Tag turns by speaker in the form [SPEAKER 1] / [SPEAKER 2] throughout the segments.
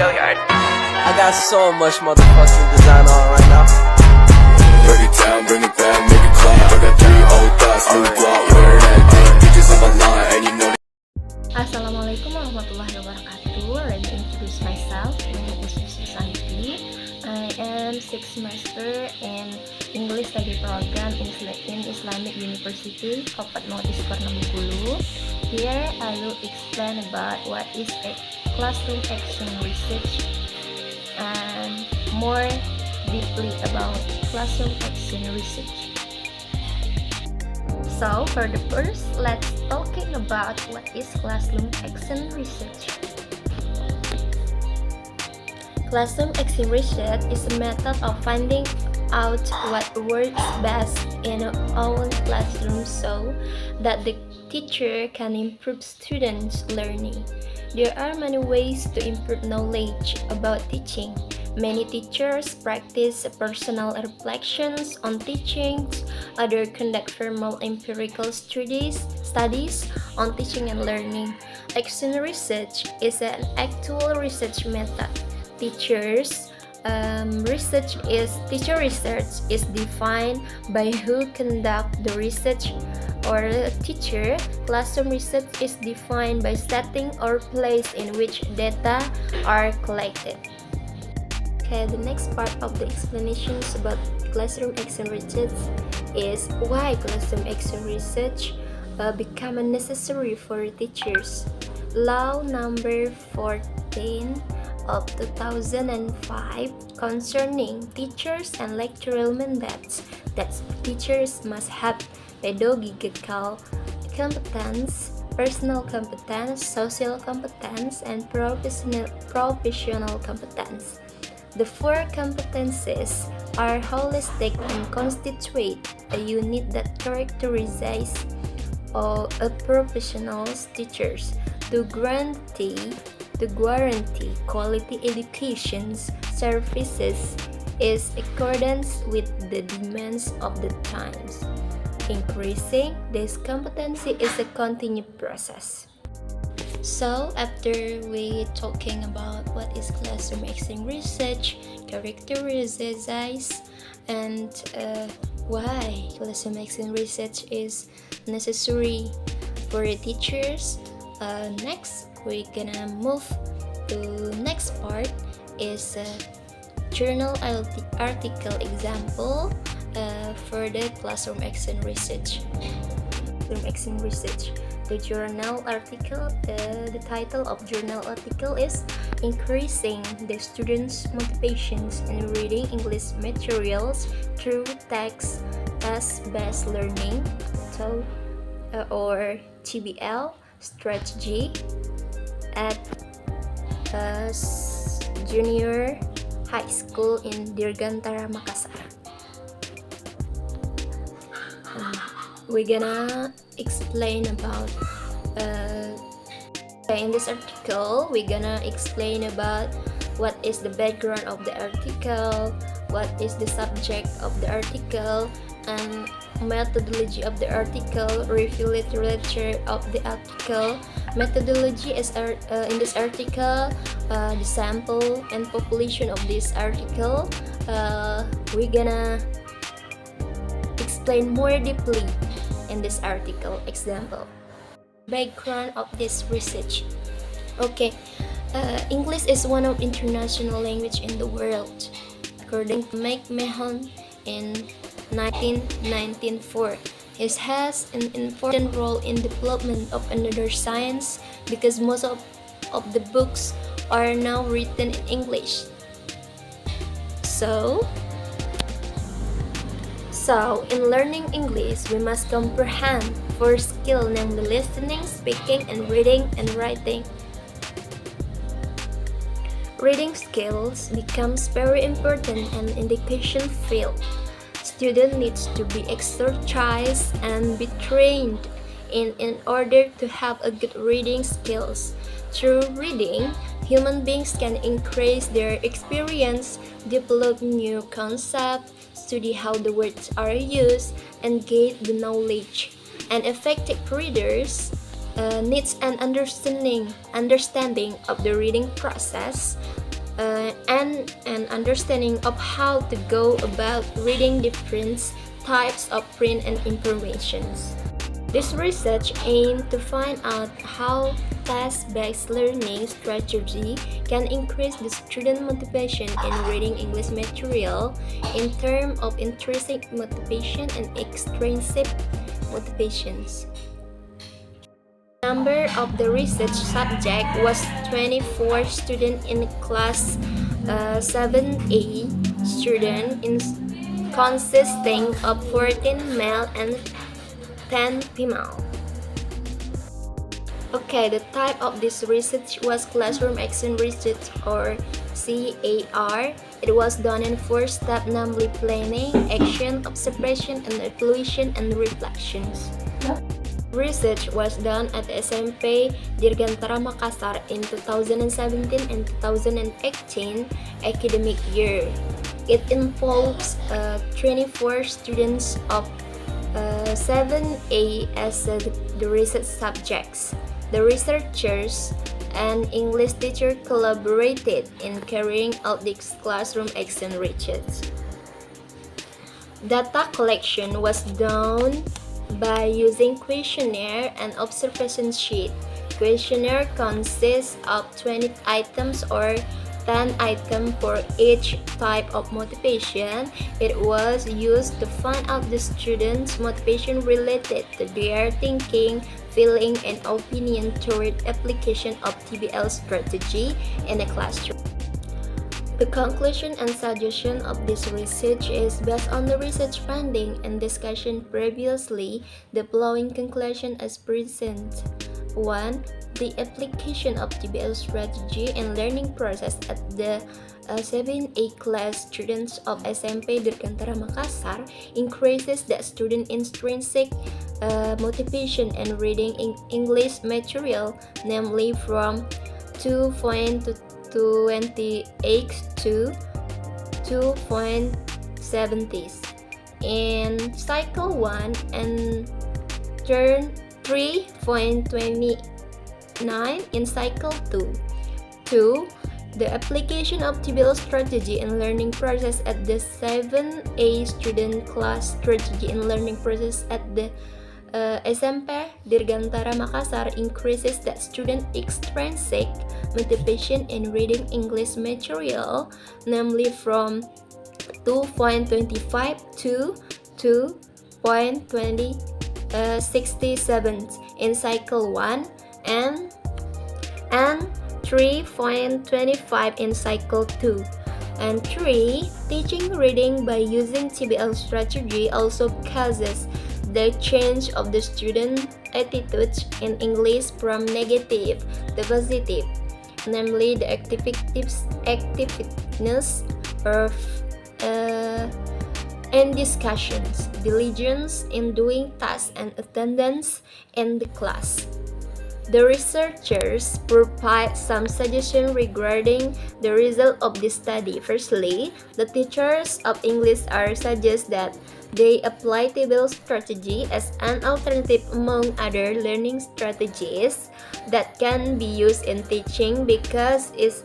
[SPEAKER 1] I got so much motherfucking design on right now.
[SPEAKER 2] Break it down, bring it back, make it clap. I got 3 old thoughts, new block, where that thing. Pictures on my line, and you know.
[SPEAKER 3] Assalamualaikum warahmatullahi wabarakatuh. Let me introduce myself. My name is Susanti. I am 6th semester in English study program in Islamic University, Fatmawati Sukarnabungkulu. Here I will explain about what is a classroom action research and more deeply about classroom action research. So for the first, let's talking about what is classroom action research. Classroom action research is a method of finding out what works best in our classroom so that the teacher can improve students' learning. There are many ways to improve knowledge about teaching. Many teachers practice personal reflections on teachings, others conduct formal empirical studies on teaching and learning. Action research is an actual research method. Teacher research is defined by who conduct the research or the teacher. Classroom research is defined by setting or place in which data are collected. Okay, the next part of the explanations about classroom action research is why classroom action research become necessary for teachers. Law number 14 of 2005 concerning teachers and lectural mandates that teachers must have pedagogical competence, personal competence, social competence, and professional competence. The 4 competences are holistic and constitute a unit that characterizes a professional's teachers to guarantee quality education services is accordance with the demands of the times. Increasing this competency is a continued process. So after we talking about what is classroom action research, characterizes, and why classroom action research is necessary for teachers, next we're gonna move to next part is journal article example for the classroom action research. The journal article, the title of journal article is Increasing the Students' Motivations in Reading English Materials Through Text-Based Learning, or TBL strategy at junior high school in Dirgantara, Makassar. We're gonna explain about in this article we're gonna explain about what is the background of the article, what is the subject of the article, and methodology of the article, review literature of the article. Methodology is in this article, the sample and population of this article. We're gonna explain more deeply in this article. Example, background of this research. Okay, English is one of international language in the world. According to McMahon in 1994, it has an important role in development of another science because most of the books are now written in English. So in learning English, we must comprehend 4 skills, namely listening, speaking, and reading and writing. Reading skills becomes very important in education field. Student needs to be exercised and be trained in order to have a good reading skills. Through reading, human beings can increase their experience, develop new concepts, study how the words are used, and gain the knowledge. And effective readers needs an understanding of the reading process and an understanding of how to go about reading different types of print and informations. This research aimed to find out how task-based learning strategy can increase the student motivation in reading English material in terms of intrinsic motivation and extrinsic motivations. Number of the research subject was 24 students in class 7A student consisting of 14 male and 10 female. Okay, the type of this research was classroom action research or CAR. It was done in 4 steps, namely planning, action, observation, and evaluation and reflections. Research was done at SMP Dirgantara Makassar in 2017 and 2018 academic year. It involves 24 students of 7A as the research subjects. The researchers and English teacher collaborated in carrying out this classroom action research. Data collection was done by using questionnaire and observation sheet. Questionnaire consists of 20 items or 10 items for each type of motivation. It was used to find out the students' motivation related to their thinking, feeling, and opinion toward application of TBL strategy in the classroom. The conclusion and suggestion of this research is based on the research finding and discussion previously. The following conclusion is present. 1. The application of TBL strategy and learning process at the 7A class students of SMP Dirgantara Makassar increases the student intrinsic motivation in reading English material, namely from 2.28 to 2.70 in cycle 1 and turn 3.29 in cycle 2. 2. The application of TBL strategy and learning process at the 7A student class strategy and learning process at the SMP Dirgantara Makassar increases the student extrinsic motivation in reading English material, namely from 2.25 to 2.67 in cycle 1 and 3.25 in cycle 2. And 3. Teaching reading by using TBL strategy also causes the change of the student attitudes in English from negative to positive, namely the activeness of and discussions, diligence in doing tasks, and attendance in the class. The researchers provide some suggestions regarding the result of this study. Firstly, the teachers of English are suggest that they apply TBL strategy as an alternative among other learning strategies that can be used in teaching because it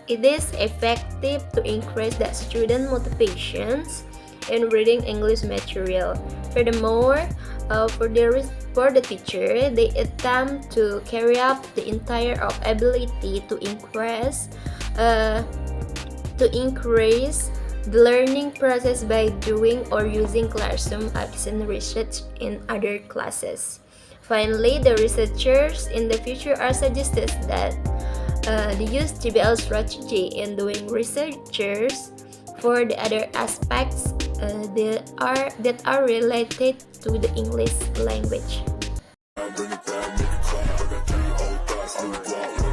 [SPEAKER 3] is effective to increase the student motivations in reading English material. Furthermore, for the teacher, they attempt to carry out the entire of ability to increase the learning process by doing or using classroom action research in other classes. Finally, the researchers in the future are suggested that they use TBL strategy in doing researchers for the other aspects that are related to the English language.
[SPEAKER 2] Bring it back, make it clap. I got 3 old thoughts, new block.